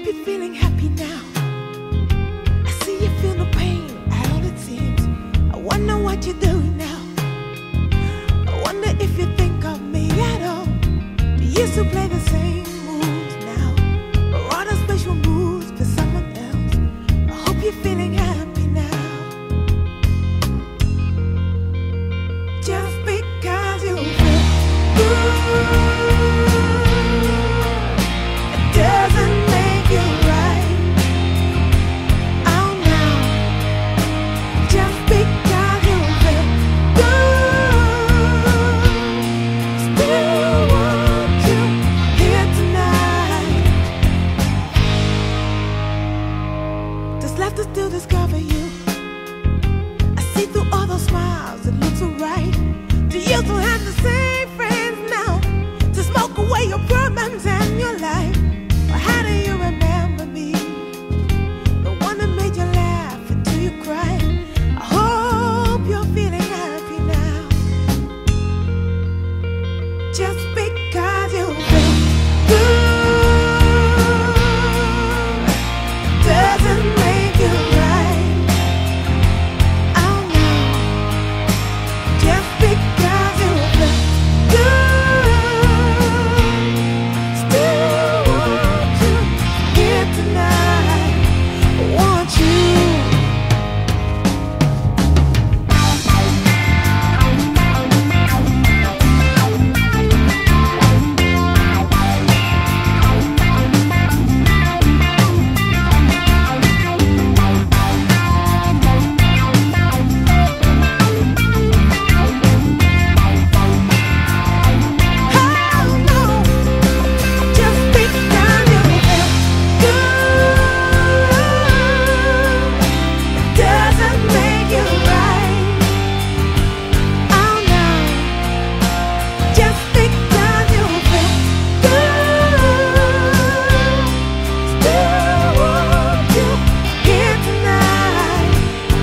hope you're feeling happy now. I see you feel the pain at all it seems. I wonder what you're doing now. I wonder if you think of me at all. We used to play the same moves now, but all the special moves for someone else. I hope you're feeling happy now. Just because you feel good, it doesn't make you right. Oh no. Just because you feel good, still want you here tonight. Just left to still discover you. I see through all those smiles, it looks so right. Do you still have the same friends now to smoke away your problems and your life? Or how do you remember me? The one that made you laugh until you cried. I hope you're feeling happy now. Just because you feel good doesn't make you right. Oh no. Just because you feel good, still want you here tonight. Want you. Oh no. Just because you feel good doesn't make you right. Oh no. Just because you feel good, still want you here tonight.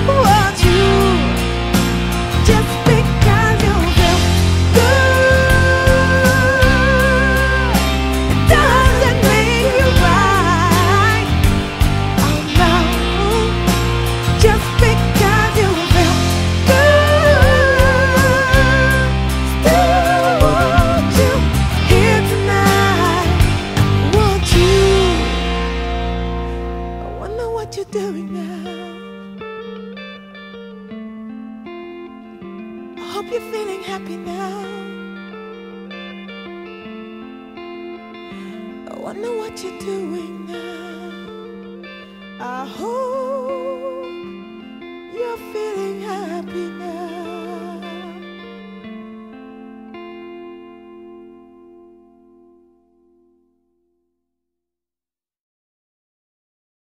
Want you. Just because you feel good doesn't make you right. Oh no. Just because you feel good, still want you here tonight. Want you. I wonder what you're doing now. I hope you're feeling happy now. I wonder what you're doing now. I hope